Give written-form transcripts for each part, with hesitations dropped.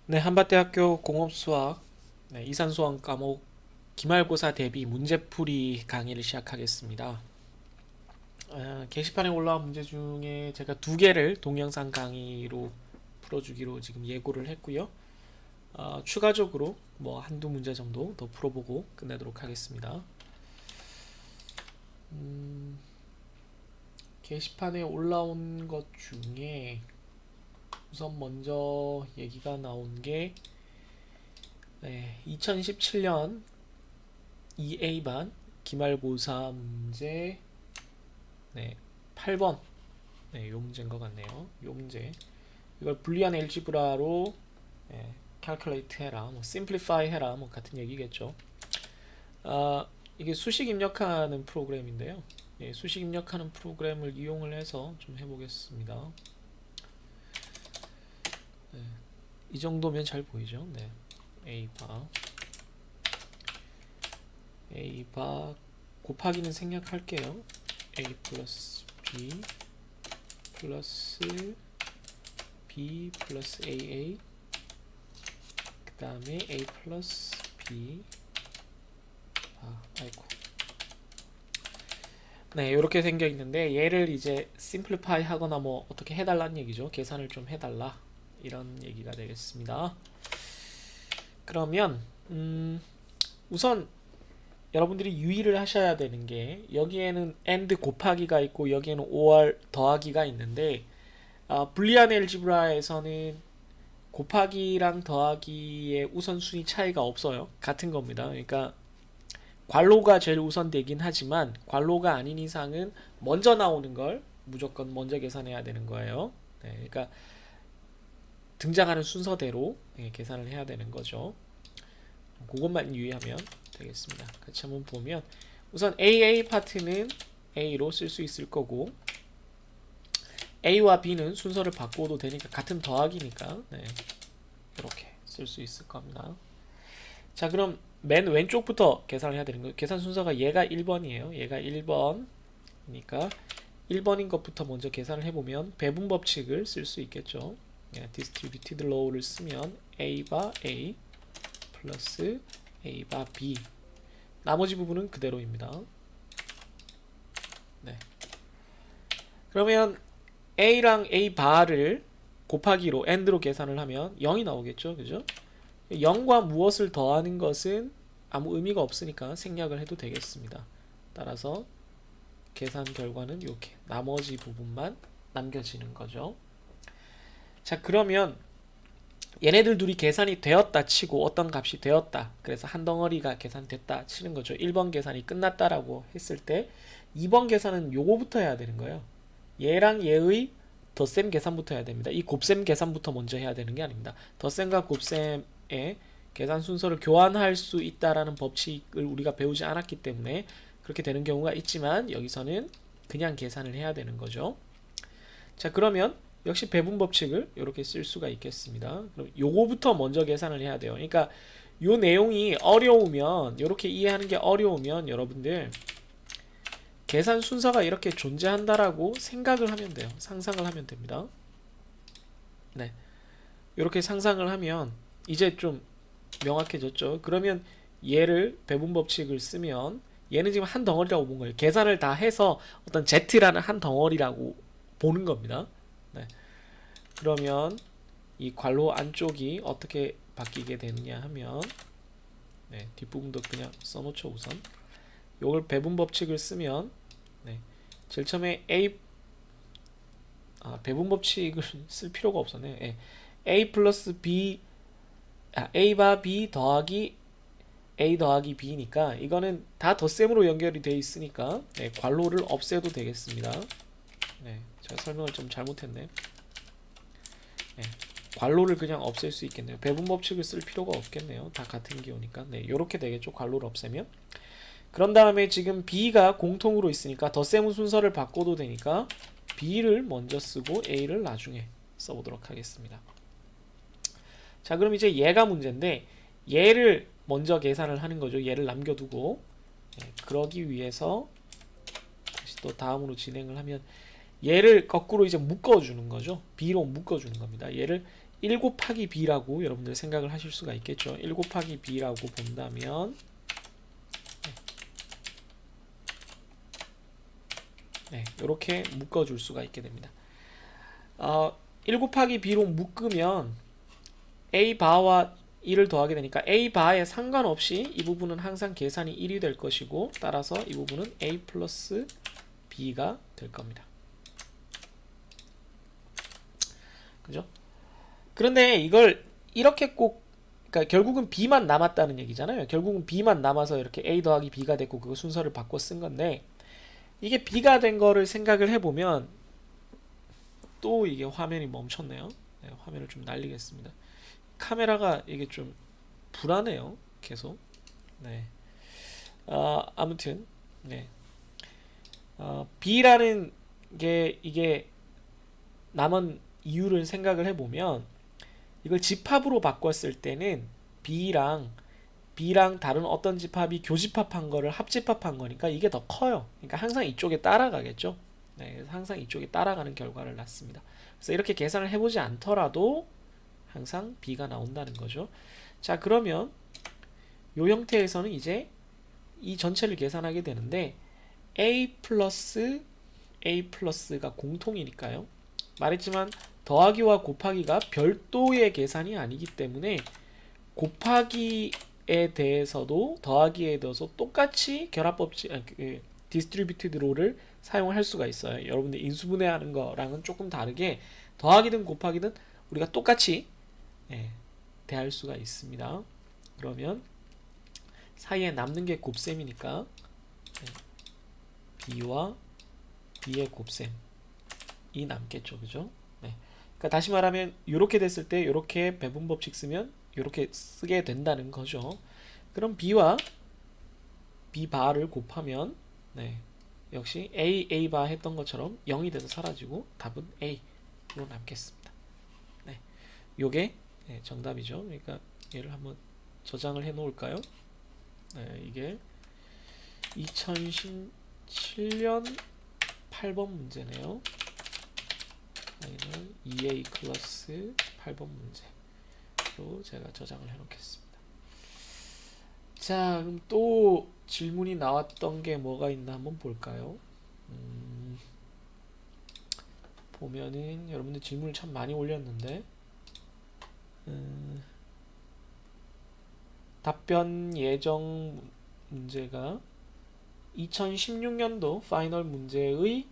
네, 한밭대학교 공업수학 이산수학 과목 기말고사 대비 문제풀이 강의를 시작하겠습니다. 게시판에 올라온 문제 중에 제가 두 개를 동영상 강의로 풀어주기로 지금 예고를 했고요. 추가적으로 뭐 한두 문제 정도 더 풀어보고 끝내도록 하겠습니다. 게시판에 올라온 것 중에 우선 먼저 얘기가 나온 게 2017년 2A반 기말고사 문제 8번 요 문제인 것 같네요. 요 문제 이걸 불리한 엘지브라로 calculate 해라, 뭐 simplify 해라, 뭐 같은 얘기겠죠. 이게 수식 입력하는 프로그램인데요. 수식 입력하는 프로그램을 이용을 해서 좀 해보겠습니다. 이 정도면 잘 보이죠? A 바 곱하기는 생략할게요. A 플러스 B 플러스 B 플러스 AA 그 다음에 A 플러스 B 아이고 이렇게 생겨 있는데 얘를 이제 심플리파이 하거나 뭐 어떻게 해달라는 얘기죠. 계산을 좀 해달라 이런 얘기가 되겠습니다. 그러면 우선 여러분들이 유의를 하셔야 되는 게 여기에는 AND 곱하기가 있고 여기에는 OR 더하기가 있는데 불리한 엘지브라에서는 곱하기랑 더하기의 우선순위 차이가 없어요. 같은 겁니다. 그러니까 괄호가 제일 우선되긴 하지만 괄호가 아닌 이상은 먼저 나오는 걸 무조건 먼저 계산해야 되는 거예요. 그러니까 등장하는 순서대로 계산을 해야 되는 거죠. 그것만 유의하면 되겠습니다. 같이 한번 보면 우선 AA 파트는 A로 쓸 수 있을 거고 A와 B는 순서를 바꿔도 되니까 같은 더하기니까 이렇게 쓸 수 있을 겁니다. 자, 그럼 맨 왼쪽부터 계산을 해야 되는 거예요. 계산 순서가 얘가 1번이에요. 얘가 1번이니까 1번인 것부터 먼저 계산을 해보면 배분 법칙을 쓸 수 있겠죠. distributed low를 쓰면 A 바 A 플러스 A 바 B 나머지 부분은 그대로입니다. 그러면 A랑 A 바를 곱하기로 AND로 계산을 하면 0이 나오겠죠. 그죠? 0과 무엇을 더하는 것은 아무 의미가 없으니까 생략을 해도 되겠습니다. 따라서 계산 결과는 이렇게 나머지 부분만 남겨지는 거죠. 자, 그러면 얘네들 둘이 계산이 되었다 치고 어떤 값이 되었다, 그래서 한 덩어리가 계산됐다 치는 거죠. 1번 계산이 끝났다라고 했을 때 2번 계산은 요거부터 해야 되는 거예요. 얘랑 얘의 덧셈 계산부터 해야 됩니다. 이 곱셈 계산부터 먼저 해야 되는 게 아닙니다. 덧셈과 곱셈의 계산 순서를 교환할 수 있다라는 법칙을 우리가 배우지 않았기 때문에 그렇게 되는 경우가 있지만 여기서는 그냥 계산을 해야 되는 거죠. 자, 그러면 역시 배분 법칙을 이렇게 쓸 수가 있겠습니다. 그럼 요거부터 먼저 계산을 해야 돼요. 그러니까 요 내용이 어려우면, 이렇게 이해하는 게 어려우면 여러분들 계산 순서가 이렇게 존재한다라고 생각을 하면 돼요. 상상을 하면 됩니다. 이렇게 상상을 하면 이제 좀 명확해졌죠. 그러면 얘를 배분 법칙을 쓰면 얘는 지금 한 덩어리라고 본 거예요. 계산을 다 해서 어떤 Z라는 한 덩어리라고 보는 겁니다. 그러면 이 괄호 안쪽이 어떻게 바뀌게 되느냐 하면 뒷부분도 그냥 써놓죠. 우선 요걸 배분 법칙을 쓰면 제일 처음에 배분 법칙을 쓸 필요가 없었네. A 플러스 B A 바 B 더하기 A 더하기 B니까 이거는 다 덧셈으로 연결이 되어 있으니까 괄호를 없애도 되겠습니다. 제가 설명을 좀 잘못했네. 괄호를 그냥 없앨 수 있겠네요. 배분 법칙을 쓸 필요가 없겠네요. 다 같은 기호니까. 요렇게 되겠죠. 괄호를 없애면. 그런 다음에 지금 B가 공통으로 있으니까 덧셈 순서를 바꿔도 되니까 B를 먼저 쓰고 A를 나중에 써보도록 하겠습니다. 자, 그럼 이제 얘가 문제인데 얘를 먼저 계산을 하는 거죠. 얘를 남겨두고 그러기 위해서 다시 또 다음으로 진행을 하면 얘를 거꾸로 이제 묶어주는 거죠. b로 묶어주는 겁니다. 얘를 1 곱하기 b라고 여러분들 생각을 하실 수가 있겠죠. 1 곱하기 b라고 본다면 이렇게 묶어줄 수가 있게 됩니다. 1 곱하기 b로 묶으면 a 바와 1을 더하게 되니까 a 바에 상관없이 이 부분은 항상 계산이 1이 될 것이고, 따라서 이 부분은 a 플러스 b가 될 겁니다. 그죠? 그런데 이걸 이렇게 꼭, 그러니까 결국은 b만 남았다는 얘기잖아요. 결국은 b만 남아서 이렇게 a 더하기 b가 됐고 그 순서를 바꿔 쓴 건데, 이게 b가 된 거를 생각을 해보면 또 이게 화면이 멈췄네요. 네, 화면을 좀 날리겠습니다. 카메라가 이게 좀 불안해요. 계속. 네. 아무튼 네. b라는 게 이게 남은 이유를 생각을 해보면, 이걸 집합으로 바꿨을 때는 b랑 다른 어떤 집합이 교집합한 거를 합집합한 거니까 이게 더 커요. 그러니까 항상 이쪽에 따라가겠죠. 네, 항상 이쪽에 따라가는 결과를 낳습니다. 그래서 이렇게 계산을 해보지 않더라도 항상 b가 나온다는 거죠. 자, 그러면 이 형태에서는 이제 이 전체를 계산하게 되는데 a 플러스가 공통이니까요. 말했지만 더하기와 곱하기가 별도의 계산이 아니기 때문에 곱하기에 대해서도 더하기에 대해서 똑같이 결합법칙, 디스트리뷰티드 롤을 사용할 수가 있어요. 여러분들 인수분해하는 거랑은 조금 다르게 더하기든 곱하기든 우리가 똑같이 대할 수가 있습니다. 그러면 사이에 남는 게 곱셈이니까 b와 b의 곱셈이 남겠죠, 그죠? 네. 그러니까 다시 말하면 이렇게 됐을 때 이렇게 배분법칙 쓰면 이렇게 쓰게 된다는 거죠. 그럼 b와 b 바를 곱하면 역시 a 바 했던 것처럼 0이 돼서 사라지고 답은 a로 남겠습니다. 요게 정답이죠. 그러니까 얘를 한번 저장을 해 놓을까요? 이게 2017년 8번 문제네요. 파이널 2a 클래스 8번 문제로 제가 저장을 해 놓겠습니다. 자, 그럼 또 질문이 나왔던 게 뭐가 있나 한번 볼까요? 보면은 여러분들 질문을 참 많이 올렸는데, 답변 예정 문제가 2016년도 파이널 문제의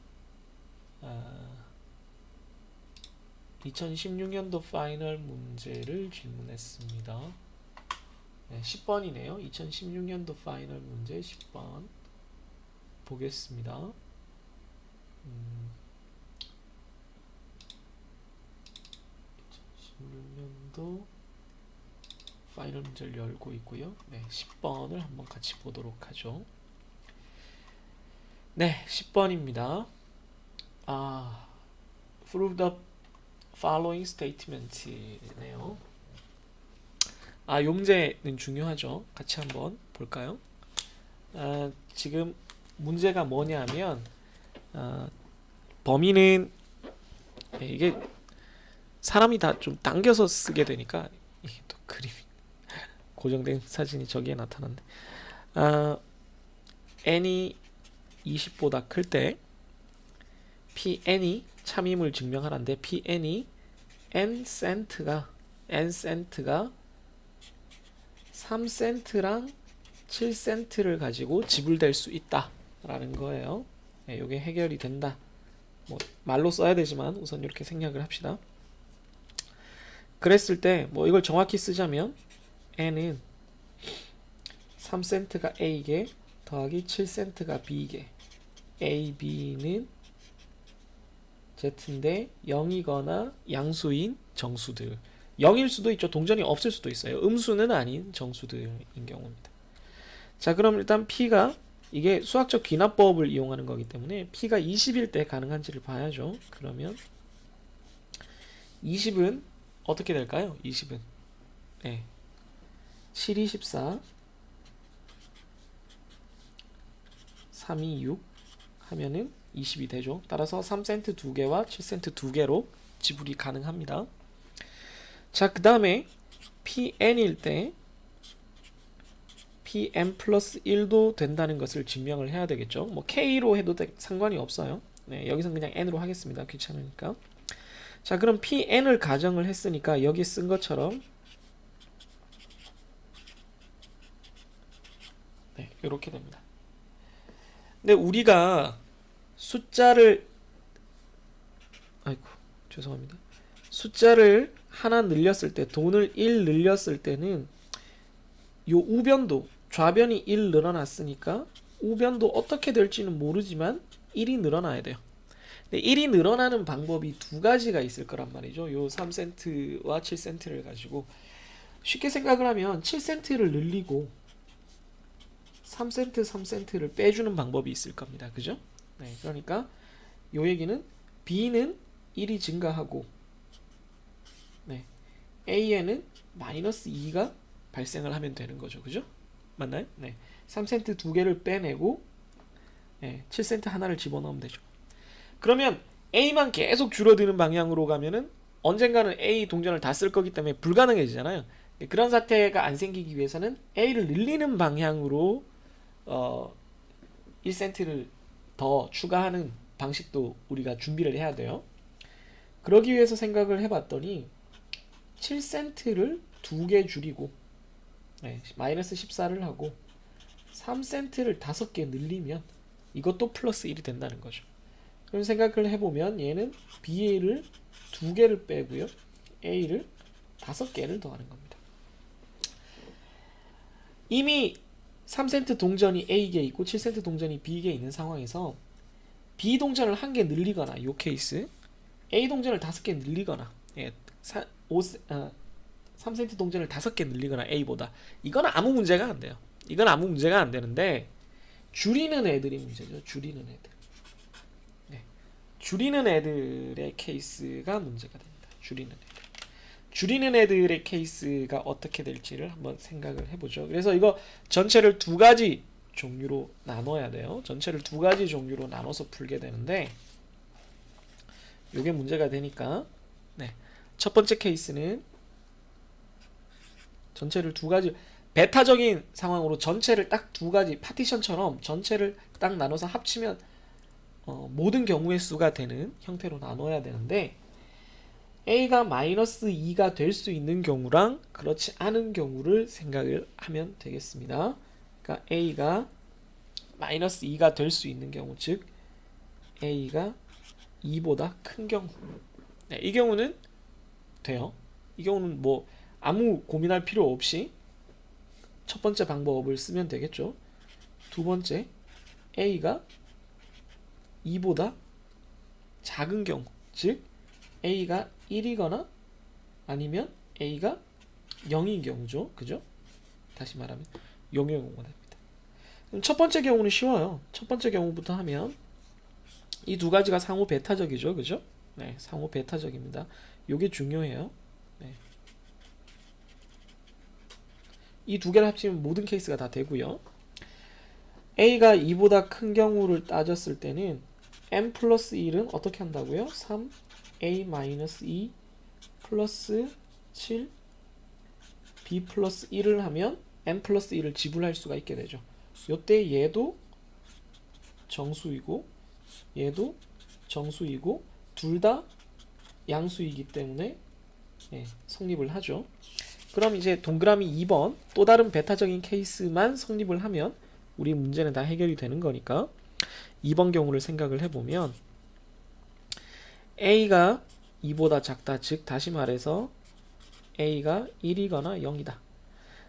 2016년도 파이널 문제를 질문했습니다. 10번이네요. 2016년도 파이널 문제 10번 보겠습니다. 2016년도 파이널 문제를 열고 있고요. 10번을 한번 같이 보도록 하죠. 10번입니다. Prove the following statement네요. 용제는 중요하죠. 같이 한번 볼까요? 지금 문제가 뭐냐면, 범위는 이게 사람이 다 좀 당겨서 쓰게 되니까 이게 또 그림이 고정된 사진이 저기에 나타났네. n이 20보다 클 때 pn이 참임을 증명하는데, pn이 n 센트가 3센트랑 7센트를 가지고 지불될 수 있다 라는 거예요. 이게 해결이 된다. 뭐 말로 써야 되지만 우선 이렇게 생략을 합시다. 그랬을 때 뭐 이걸 정확히 쓰자면 n은 3센트가 a개 더하기 7센트가 b개, a, b는 z인데 0이거나 양수인 정수들, 0일 수도 있죠. 동전이 없을 수도 있어요. 음수는 아닌 정수들인 경우입니다. 자, 그럼 일단 p가, 이게 수학적 귀납법을 이용하는 거기 때문에 p가 20일 때 가능한지를 봐야죠. 그러면 20은 어떻게 될까요? 20은 7, 2, 14 3, 2, 6 하면은 20이 되죠. 따라서 3센트 2개와 7센트 2개로 지불이 가능합니다. 자, 그 다음에 PN일 때 PM 플러스 1도 된다는 것을 증명을 해야 되겠죠. 뭐 K로 해도 상관이 없어요. 네, 여기선 그냥 N으로 하겠습니다. 귀찮으니까. 자, 그럼 PN을 가정을 했으니까 여기 쓴 것처럼 네, 이렇게 됩니다. 근데 우리가 숫자를 아이고 죄송합니다. 숫자를 하나 늘렸을 때, 돈을 1 늘렸을 때는 요 우변도, 좌변이 1 늘어났으니까 우변도 어떻게 될지는 모르지만 1이 늘어나야 돼요. 근데 1이 늘어나는 방법이 두 가지가 있을 거란 말이죠. 요 3센트와 7센트를 가지고 쉽게 생각을 하면 7센트를 늘리고 3센트 3센트를 빼주는 방법이 있을 겁니다. 그죠? 네, 그러니까 요 얘기는 B는 1이 증가하고 네, A에는 마이너스 2가 발생을 하면 되는 거죠. 그죠? 맞나요? 네. 3센트 두 개를 빼내고 네, 7센트 하나를 집어넣으면 되죠. 그러면 A만 계속 줄어드는 방향으로 가면은 언젠가는 A 동전을 다 쓸 거기 때문에 불가능해지잖아요. 그런 사태가 안 생기기 위해서는 A를 늘리는 방향으로 1센트를 더 추가하는 방식도 우리가 준비를 해야 돼요. 그러기 위해서 생각을 해봤더니 7센트를 2개 줄이고 네, 마이너스 14를 하고 3센트를 5개 늘리면 이것도 플러스 1이 된다는 거죠. 그럼 생각을 해보면 얘는 B를 2개를 빼고요. A를 5개를 더하는 겁니다. 이미 3센트 동전이 A개 있고 7센트 동전이 B개 있는 상황에서 B 동전을 1개 늘리거나 이 케이스 A 동전을 5개 늘리거나 예, 3센트 동전을 5개 늘리거나 A보다 이건 아무 문제가 안 돼요. 이건 아무 문제가 안 되는데 줄이는 애들이 문제죠. 줄이는 애들. 네. 줄이는 애들의 케이스가 문제가 됩니다. 줄이는 애들의 케이스가 어떻게 될지를 한번 생각을 해보죠. 그래서 이거 전체를 두 가지 종류로 나눠야 돼요. 전체를 두 가지 종류로 나눠서 풀게 되는데 이게 문제가 되니까 네. 첫 번째 케이스는 전체를 두 가지 베타적인 상황으로 전체를 딱 두 가지 파티션처럼 전체를 딱 나눠서 합치면 모든 경우의 수가 되는 형태로 나눠야 되는데 A가 마이너스 2가 될 수 있는 경우랑 그렇지 않은 경우를 생각을 하면 되겠습니다. 그러니까 A가 마이너스 2가 될 수 있는 경우, 즉 A가 2보다 큰 경우 네, 이 경우는 돼요. 이 경우는 뭐 아무 고민할 필요 없이 첫 번째 방법을 쓰면 되겠죠. 두 번째, A가 2보다 작은 경우, 즉 A가 1이거나 아니면 A가 0인 경우죠. 그죠? 다시 말하면 0의 경우가 됩니다. 그럼 첫 번째 경우는 쉬워요. 첫 번째 경우부터 하면 이 두 가지가 상호 베타적이죠. 그죠? 네, 상호 베타적입니다. 요게 중요해요. 네. 이 두 개를 합치면 모든 케이스가 다 되고요. A가 2보다 큰 경우를 따졌을 때는 M 플러스 1은 어떻게 한다고요? 3A 마이너스 2 플러스 7 B 플러스 1을 하면 M 플러스 1을 지불할 수가 있게 되죠. 요때 얘도 정수이고 얘도 정수이고 둘 다 양수이기 때문에 예, 성립을 하죠. 그럼 이제 동그라미 2번 또 다른 베타적인 케이스만 성립을 하면 우리 문제는 다 해결이 되는 거니까 2번 경우를 생각을 해보면 A가 2보다 작다. 즉 다시 말해서 A가 1이거나 0이다.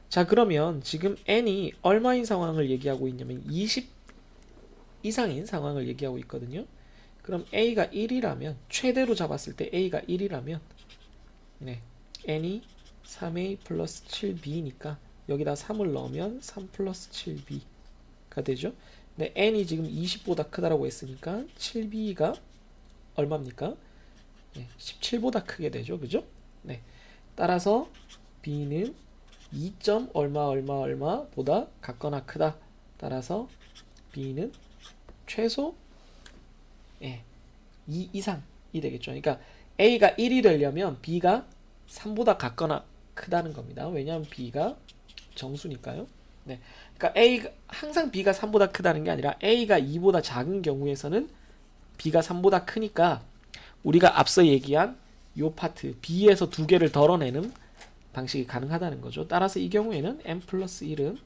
자, 그러면 지금 N이 얼마인 상황을 얘기하고 있냐면 20 이상인 상황을 얘기하고 있거든요. 그럼 A가 1이라면 최대로 잡았을 때 A가 1이라면 네, N이 3A 플러스 7B니까 여기다 3을 넣으면 3 플러스 7B가 되죠. 근데 N이 지금 20보다 크다라고 했으니까 7B가 얼마입니까? 네, 17보다 크게 되죠. 그죠? 네. 따라서 B는 2. 얼마 보다 같거나 크다. 따라서 B는 최소 예, 2 이상이 되겠죠. 그러니까 A가 1이 되려면 B가 3보다 같거나 크다는 겁니다. 왜냐하면 B가 정수니까요. 네, 그러니까 A가 항상 B가 3보다 크다는 게 아니라 A가 2보다 작은 경우에서는 B가 3보다 크니까 우리가 앞서 얘기한 요 파트 B에서 두 개를 덜어내는 방식이 가능하다는 거죠. 따라서 이 경우에는 n 플러스 1은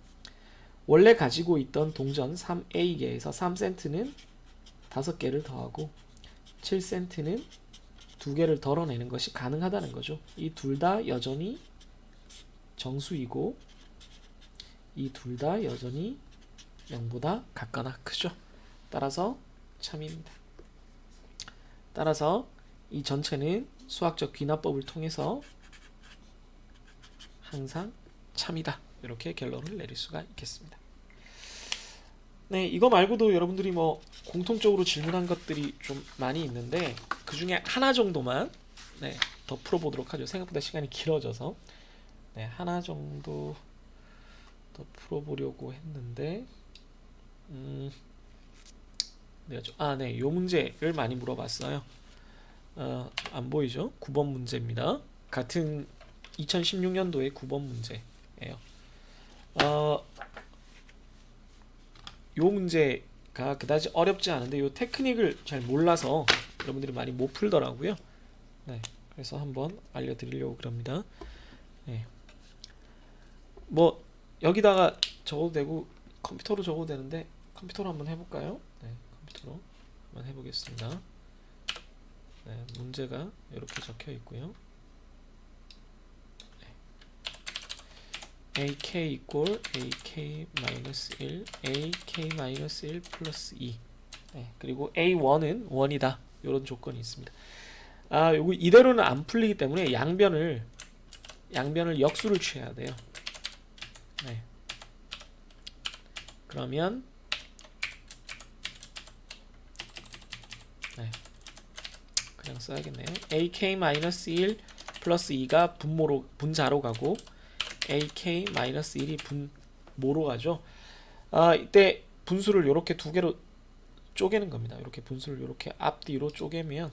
원래 가지고 있던 동전 3A개에서 3센트는 5개를 더하고 7센트는 2개를 덜어내는 것이 가능하다는 거죠. 이 둘 다 여전히 정수이고 이 둘 다 여전히 0보다 같거나 크죠. 따라서 참입니다. 따라서 이 전체는 수학적 귀납법을 통해서 항상 참이다. 이렇게 결론을 내릴 수가 있겠습니다. 네, 이거 말고도 여러분들이 뭐 공통적으로 질문한 것들이 좀 많이 있는데 그 중에 하나 정도만 더 풀어보도록 하죠. 생각보다 시간이 길어져서 하나 정도 더 풀어보려고 했는데 요 문제를 많이 물어봤어요. 안 보이죠? 9번 문제입니다. 같은 2016년도의 9번 문제예요. 요 문제가 그다지 어렵지 않은데 요 테크닉을 잘 몰라서 여러분들이 많이 못 풀더라고요. 그래서 한번 알려드리려고 그럽니다. 뭐 여기다가 적어도 되고 컴퓨터로 적어도 되는데 컴퓨터로 한번 해볼까요? 컴퓨터로 한번 해보겠습니다. 문제가 이렇게 적혀 있고요. AK 이꼴 AK-1 AK-1 플러스 2 그리고 A1은 1이다 이런 조건이 있습니다. 요거 이대로는 안 풀리기 때문에 양변을 역수를 취해야 돼요. 그러면 그냥 써야겠네요. AK-1 플러스 2가 분자로 가고 AK-1이 분모로 가죠. 이때 분수를 이렇게 두 개로 쪼개는 겁니다. 이렇게 분수를 이렇게 앞뒤로 쪼개면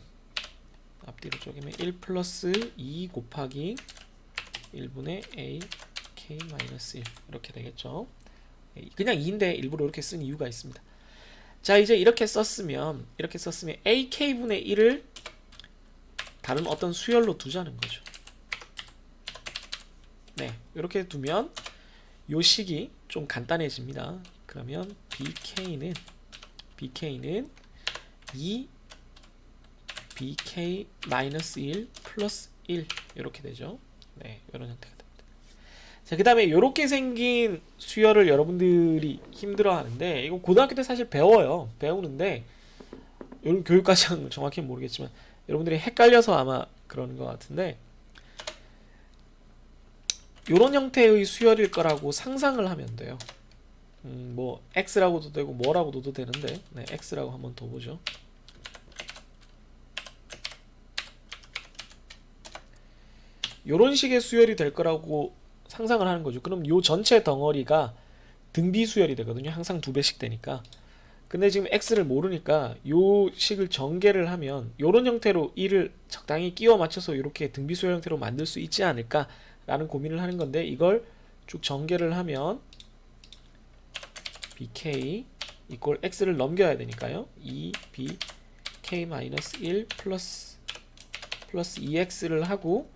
1 플러스 2 곱하기 1분의 AK-1 이렇게 되겠죠. 그냥 2인데 일부러 이렇게 쓴 이유가 있습니다. 자, 이제 이렇게 썼으면 AK분의 1을 다른 어떤 수열로 두자는 거죠. 이렇게 두면 요 식이 좀 간단해집니다. 그러면 BK는 2 BK-1 플러스 1 이렇게 되죠. 이런 형태가 됩니다. 자, 그 다음에 이렇게 생긴 수열을 여러분들이 힘들어 하는데 이거 고등학교 때 사실 배우는데 이런 교육과정 정확히는 모르겠지만 여러분들이 헷갈려서 아마 그러는 것 같은데 이런 형태의 수열일 거라고 상상을 하면 돼요. 뭐 X라고도 되고 뭐라고도 되는데 X라고 한번 더 보죠. 이런 식의 수열이 될 거라고 상상을 하는 거죠. 그럼 요 전체 덩어리가 등비 수열이 되거든요. 항상 2배씩 되니까. 근데 지금 X를 모르니까 요 식을 전개를 하면 요런 형태로 1을 적당히 끼워 맞춰서 이렇게 등비 수열 형태로 만들 수 있지 않을까 라는 고민을 하는 건데 이걸 쭉 전개를 하면 BK 이꼴 X를 넘겨야 되니까요. 2BK-1 플러스 2X를 하고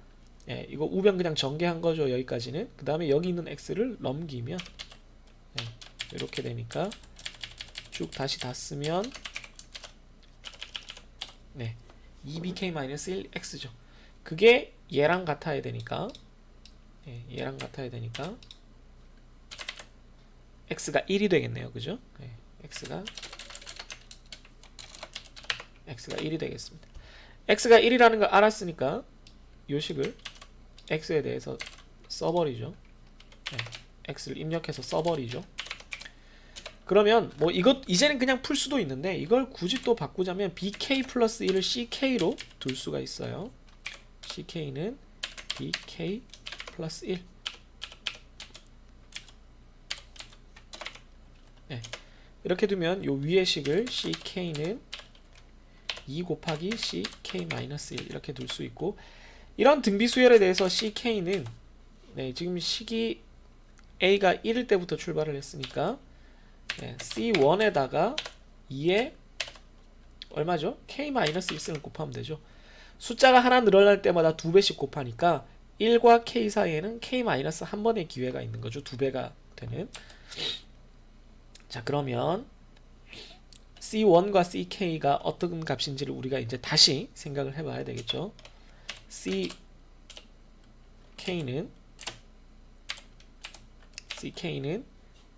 이거 우변 그냥 전개한 거죠. 여기까지는. 그 다음에 여기 있는 X를 넘기면 이렇게 되니까 쭉 다시 다 쓰면 2BK-1X죠. 그게 얘랑 같아야 되니까 X가 1이 되겠네요. 그죠? X가 1이 되겠습니다. X가 1이라는 걸 알았으니까 요 식을 X에 대해서 써버리죠. X를 입력해서 써버리죠. 그러면 뭐 이제는 그냥 풀 수도 있는데 이걸 굳이 또 바꾸자면 BK 플러스 1을 CK로 둘 수가 있어요. CK는 BK 플러스 1 이렇게 두면 요 위의 식을 CK는 2 곱하기 ck-1 이렇게 둘 수 있고, 이런 등비 수열에 대해서 ck는 네, 지금 시기 a가 1일 때부터 출발을 했으니까 네, c1에다가 2에 얼마죠? k-1을 곱하면 되죠. 숫자가 하나 늘어날 때마다 2배씩 곱하니까 1과 k 사이에는 k-한 번의 기회가 있는 거죠. 2배가 되는. 자, 그러면 c1과 ck가 어떤 값인지를 우리가 이제 다시 생각을 해봐야 되겠죠. ck는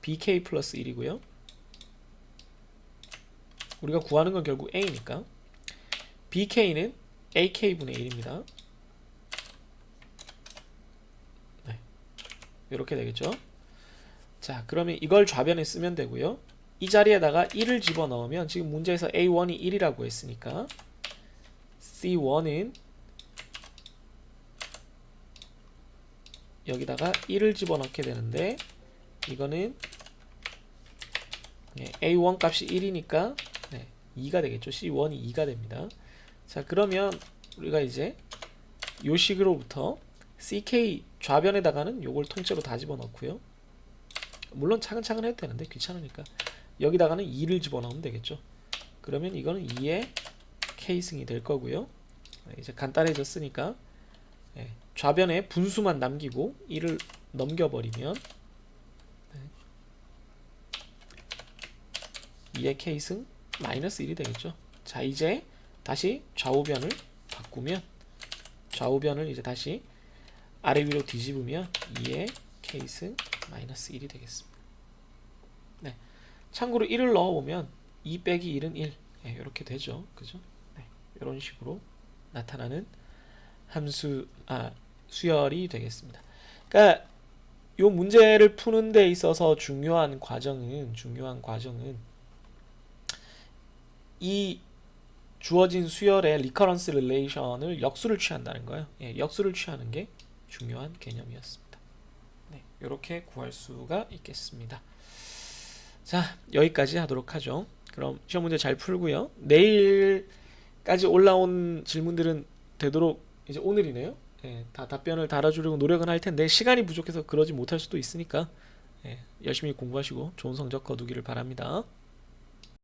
bk 플러스 1이고요. 우리가 구하는 건 결국 a니까 bk는 ak분의 1입니다. 네, 이렇게 되겠죠. 자, 그러면 이걸 좌변에 쓰면 되고요. 이 자리에다가 1을 집어넣으면 지금 문제에서 a1이 1이라고 했으니까 c1은 여기다가 1을 집어넣게 되는데, 이거는 a1 값이 1이니까 2가 되겠죠. c1이 2가 됩니다. 자, 그러면 우리가 이제 요 식으로부터 ck 좌변에다가는 요걸 통째로 다 집어넣고요. 물론 차근차근 해도 되는데 귀찮으니까 여기다가는 2를 집어넣으면 되겠죠. 그러면 이거는 2의 k승이 될 거고요. 이제 간단해졌으니까 좌변에 분수만 남기고 1을 넘겨버리면 2의 k승 마이너스 1이 되겠죠. 자, 이제 다시 좌우변을 바꾸면, 좌우변을 이제 다시 아래 위로 뒤집으면 2의 k승 마이너스 1이 되겠습니다. 네. 참고로 1을 넣어보면 2 빼기 1은 1 이렇게 되죠. 그죠? 네. 이런 식으로 나타나는 수열이 되겠습니다. 그러니까 이 문제를 푸는 데 있어서 중요한 과정은 이 주어진 수열의 리커런스 릴레이션을 역수를 취한다는 거예요. 역수를 취하는 게 중요한 개념이었습니다. 네, 이렇게 구할 수가 있겠습니다. 자, 여기까지 하도록 하죠. 그럼 시험 문제 잘 풀고요. 내일까지 올라온 질문들은 되도록 이제 오늘이네요. 다 답변을 달아주려고 노력은 할 텐데 시간이 부족해서 그러지 못할 수도 있으니까 열심히 공부하시고 좋은 성적 거두기를 바랍니다.